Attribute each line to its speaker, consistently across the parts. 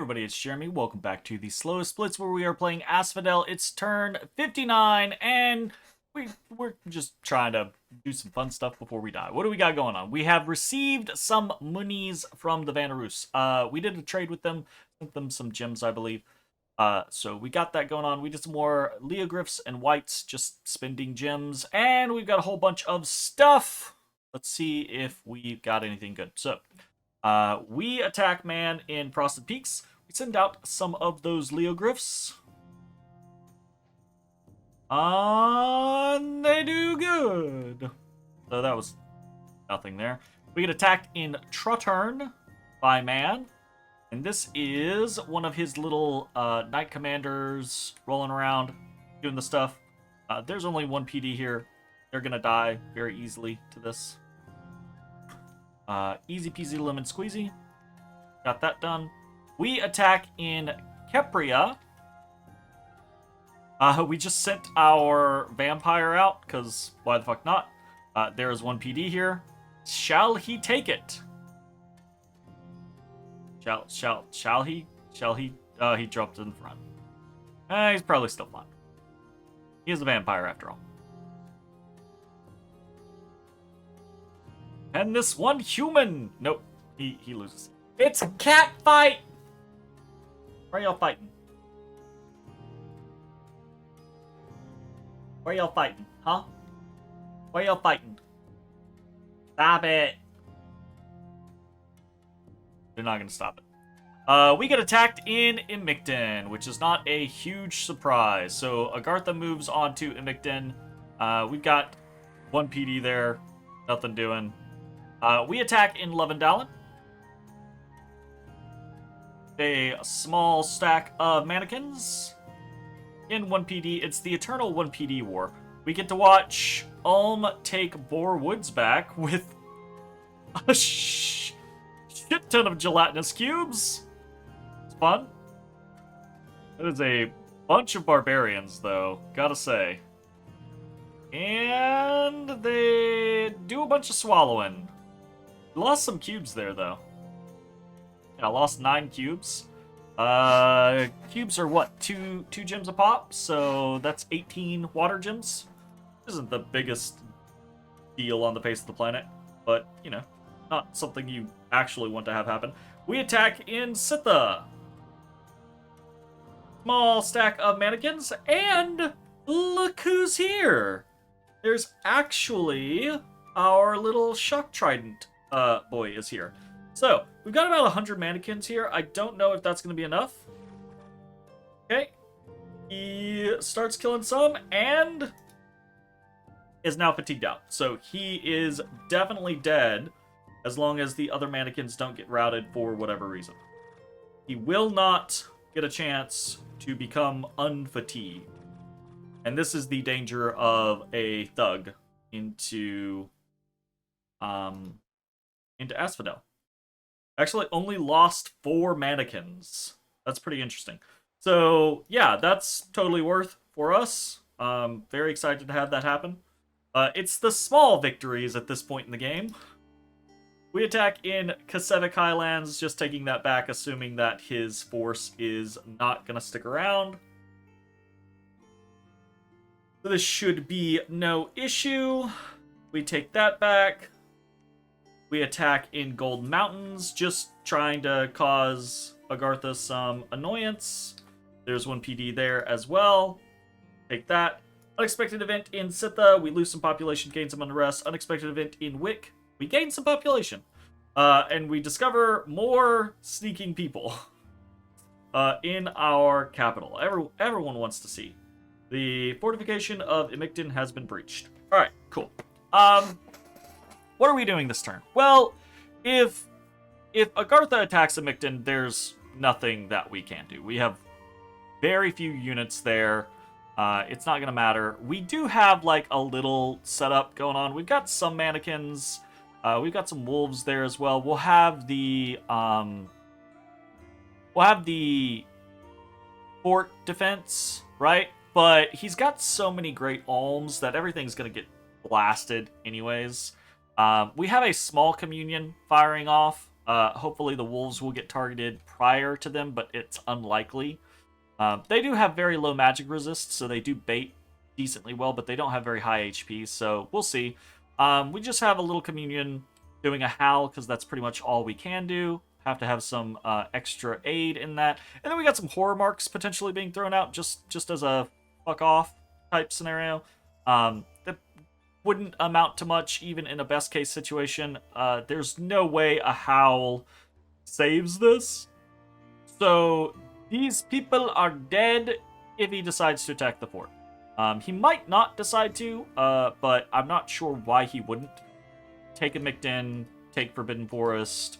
Speaker 1: everybody, it's Jeremy. Welcome back to the Slowest Blitz, where we are playing Asphodel. It's turn 59, and we're just trying to do some fun stuff before we die. What do we got going on? We have received some monies from the Vanarus. We did a trade with them, sent them some gems, I believe. So we got that going on. We did some more Leogryphs and Whites, just spending gems, and we've got a whole bunch of stuff. Let's see if we've got anything good. So, we attack man in Frosted Peaks. We send out some of those Leogryphs. They do good. So that was nothing there. We get attacked in Trotturn by man. And this is one of his little Knight Commanders rolling around, doing the stuff. There's only one PD here. They're going to die very easily to this. Easy peasy lemon squeezy. Got that done. We attack in Kepria. We just sent our vampire out, because why the fuck not? There is one PD here. Shall he take it? Shall he? He dropped in front. He's probably still fine. He is a vampire after all. And this one human! Nope, he loses. It's a cat fight! Where y'all fighting? Where y'all fighting, huh? Where y'all fighting? Stop it! They're not gonna stop it. We get attacked in Imicton, which is not a huge surprise. So Agartha moves on to Imicton. We've got one PD there, nothing doing. We attack in Levendalin. A small stack of mannequins. In 1 PD, it's the eternal 1 PD war. We get to watch Ulm take Boar Woods back with a shit ton of gelatinous cubes. It's fun. That is a bunch of barbarians, though, gotta say. And they do a bunch of swallowing. Lost some cubes there, though. Yeah, I lost 9 cubes. Cubes are what? Two gems a pop, so that's 18 water gems. Isn't the biggest deal on the face of the planet, but, you know, not something you actually want to have happen. We attack in Sitha. Small stack of mannequins, and look who's here! There's actually our little shock trident boy is here. So, we've got about 100 mannequins here. I don't know if that's going to be enough. Okay. He starts killing some and is now fatigued out. So, he is definitely dead as long as the other mannequins don't get routed for whatever reason. He will not get a chance to become unfatigued. And this is the danger of a thug into Asphodel. Actually, only lost 4 mannequins. That's pretty interesting. So, yeah, that's totally worth for us. Very excited to have that happen. It's the small victories at this point in the game. We attack in Kasevik Highlands, just taking that back, assuming that his force is not going to stick around. So this should be no issue. We take that back. We attack in Gold Mountains, just trying to cause Agartha some annoyance. There's one PD there as well. Take that. Unexpected event in Sitha. We lose some population, gain some unrest. Unexpected event in Wick. We gain some population. And we discover more sneaking people in our capital. Everyone wants to see. The fortification of Imicton has been breached. Alright, cool. What are we doing this turn? Well, if Agartha attacks Imicton, there's nothing that we can do. We have very few units there. It's not going to matter. We do have, like, a little setup going on. We've got some mannequins. We've got some wolves there as well. We'll have the fort defense, right? But he's got so many great alms that everything's going to get blasted anyways. We have a small communion firing off Hopefully the wolves will get targeted prior to them, but it's unlikely. They do have very low magic resist, so they do bait decently well, but they don't have very high HP, so we'll see. We just have a little communion doing a howl, because that's pretty much all we can do. Have to have some extra aid in that. And then we got some horror marks potentially being thrown out just as a fuck off type scenario. That wouldn't amount to much even in a best case situation. There's no way a howl saves this. So these people are dead if he decides to attack the fort. He might not decide to, but I'm not sure why he wouldn't. Take a Mictin, take Forbidden Forest,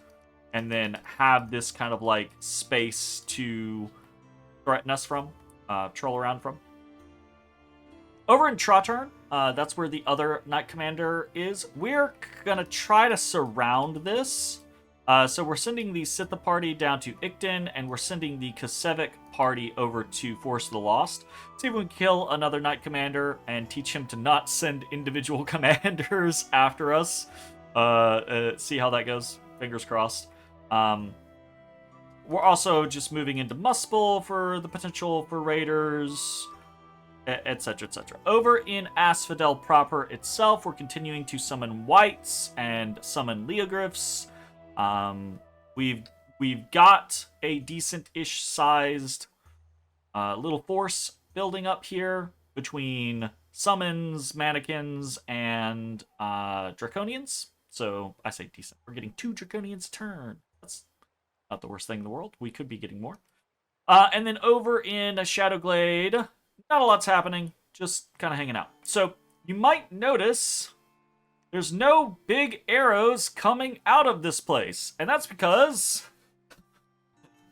Speaker 1: and then have this kind of like space to threaten us from, troll around from. Over in Trotturn, that's where the other Knight Commander is. We're gonna try to surround this. So we're sending the Sitha party down to Ikten, and we're sending the Kasevic party over to Force of the Lost. See if we can kill another Knight Commander and teach him to not send individual commanders after us. See how that goes. Fingers crossed. We're also just moving into Muspel for the potential for raiders, etc., etc. Over in Asphodel proper itself, we're continuing to summon wights and summon Leogryphs. We've got a decent-ish sized little force building up here between summons, mannequins, and draconians. So I say decent. We're getting 2 draconians a turn. That's not the worst thing in the world. We could be getting more. And then over in Shadowglade, not a lot's happening. Just kind of hanging out. So you might notice there's no big arrows coming out of this place. And that's because,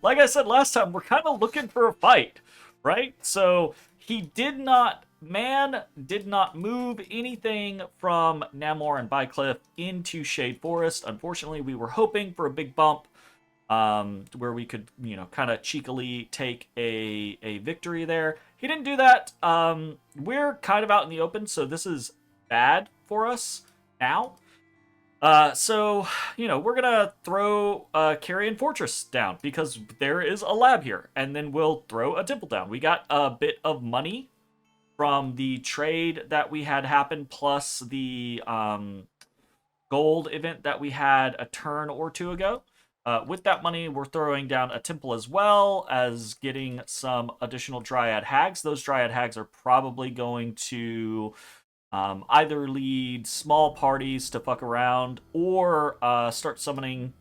Speaker 1: like I said last time, we're kind of looking for a fight, right? So Man did not move anything from Namor and Bycliff into Shade Forest. Unfortunately, we were hoping for a big bump where we could, kind of cheekily take a victory there. He didn't do that. We're kind of out in the open, so this is bad for us now. So, we're gonna throw Carrion Fortress down because there is a lab here, and then we'll throw a temple down. We got a bit of money from the trade that we had happen, plus the gold event that we had a turn or 2 ago. With that money, we're throwing down a temple as well as getting some additional Dryad Hags. Those Dryad Hags are probably going to either lead small parties to fuck around or start summoning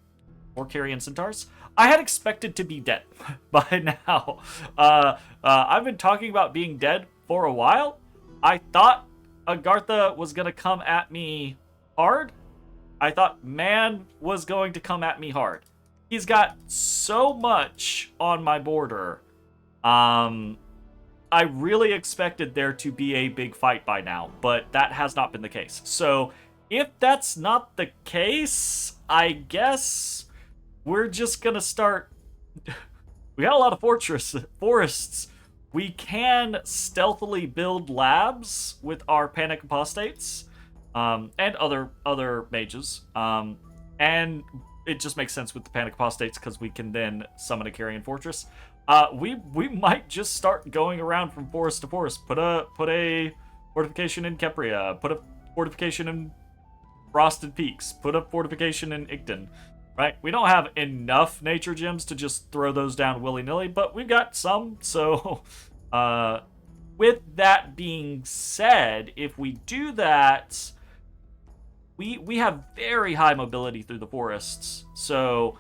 Speaker 1: more Carrion Centaurs. I had expected to be dead by now. I've been talking about being dead for a while. I thought Agartha was going to come at me hard. I thought Man was going to come at me hard. He's got so much on my border. I really expected there to be a big fight by now, but that has not been the case. So if that's not the case, I guess we're just going to start... We got a lot of forests. We can stealthily build labs with our Panic Apostates and other mages. And it just makes sense with the Panic Apostates because we can then summon a Carrion Fortress. We might just start going around from forest to forest. Put a fortification in Kepria. Put a fortification in Frosted Peaks. Put a fortification in Ikten. Right? We don't have enough nature gems to just throw those down willy-nilly, but we've got some. So, with that being said, if we do that, we have very high mobility through the forests. So,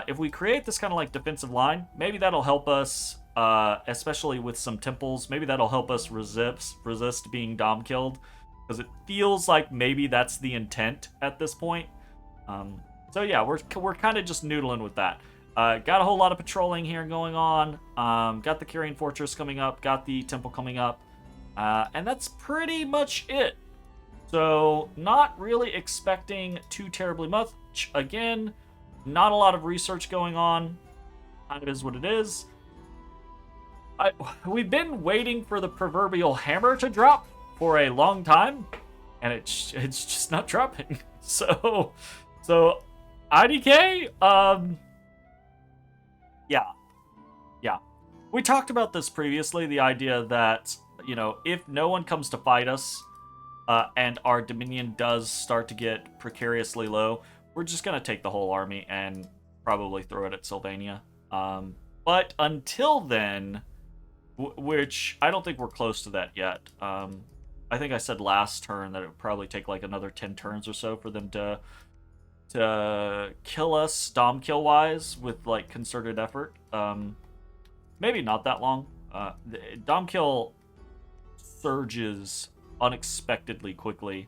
Speaker 1: if we create this kind of like defensive line, maybe that'll help us, especially with some temples. Maybe that'll help us resist being dom killed, because it feels like maybe that's the intent at this point. So yeah, we're kind of just noodling with that. Got a whole lot of patrolling here going on. Got the Carrion Fortress coming up. Got the temple coming up. And that's pretty much it. So not really expecting too terribly much. Again, not a lot of research going on. Kind of is what it is. We've been waiting for the proverbial hammer to drop for a long time, and it's just not dropping. So IDK? Yeah. Yeah. We talked about this previously, the idea that, you know, if no one comes to fight us, and our Dominion does start to get precariously low, we're just going to take the whole army and probably throw it at Sylvania. But until then, which I don't think we're close to that yet. I think I said last turn that it would probably take like another 10 turns or so for them to kill us Dom kill wise with like concerted effort. Maybe not that long. Dom kill surges unexpectedly quickly,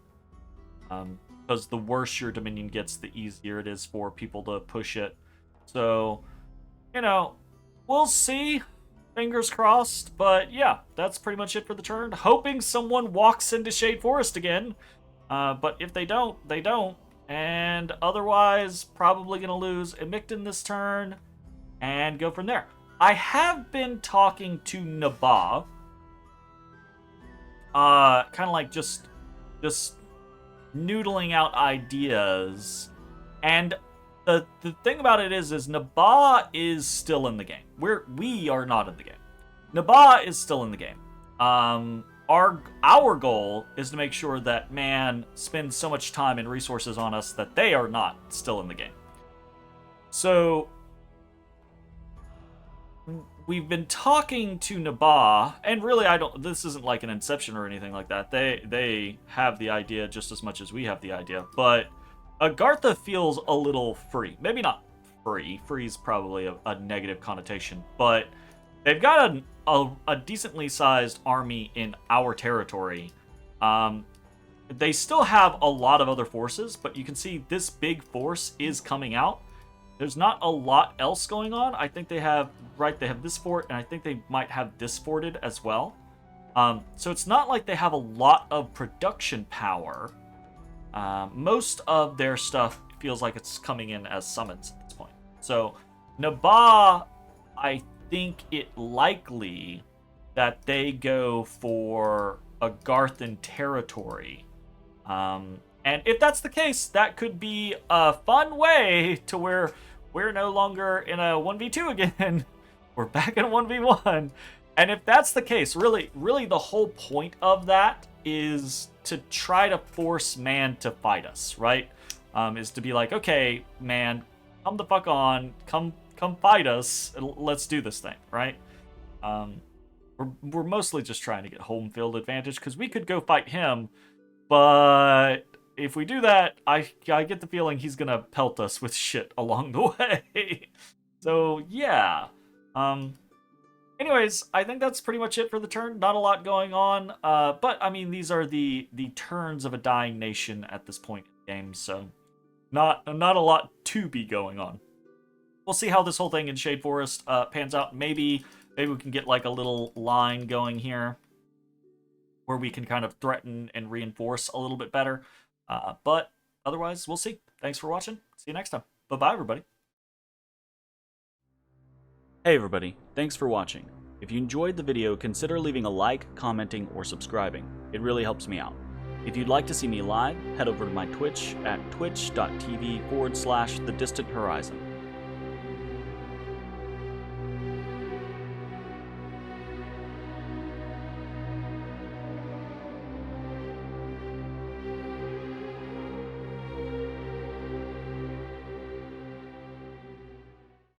Speaker 1: because the worse your Dominion gets, the easier it is for people to push it. So, you know, we'll see. Fingers crossed. But yeah, that's pretty much it for the turn. Hoping someone walks into Shade Forest again. But if they don't, they don't. And otherwise, probably going to lose Emicton this turn and go from there. I have been talking to Nabah. Kind of like just noodling out ideas. And the thing about it is Nabah is still in the game. We are not in the game. Nabah is still in the game. Our goal is to make sure that man spends so much time and resources on us that they are not still in the game. So we've been talking to Nabah, and really this isn't like an inception or anything like that. They have the idea just as much as we have the idea, but Agartha feels a little free. Maybe not free. Free is probably a negative connotation, but they've got a decently sized army in our territory. They still have a lot of other forces, but you can see this big force is coming out. There's not a lot else going on. I think they have this fort, and I think they might have this forted as well. So it's not like they have a lot of production power. Most of their stuff feels like it's coming in as summons at this point. So Nabah, I think it likely that they go for Agarthan territory. And if that's the case, that could be a fun way to where we're no longer in a 1v2 again. We're back in a 1v1. And if that's the case, really the whole point of that is to try to force man to fight us, right? Is to be like, okay, man, come the fuck on, come fight us, let's do this thing, right? We're mostly just trying to get home field advantage, because we could go fight him, but if we do that, I get the feeling he's gonna pelt us with shit along the way. So yeah. Anyways, I think that's pretty much it for the turn. Not a lot going on, but I mean, these are the turns of a dying nation at this point in the game, so not a lot to be going on. We'll see how this whole thing in Shade Forest pans out. Maybe we can get like a little line going here where we can kind of threaten and reinforce a little bit better. But otherwise, we'll see. Thanks for watching. See you next time. Bye-bye, everybody. Hey, everybody. Thanks for watching. If you enjoyed the video, consider leaving a like, commenting, or subscribing. It really helps me out. If you'd like to see me live, head over to my Twitch at twitch.tv/thedistanthorizon.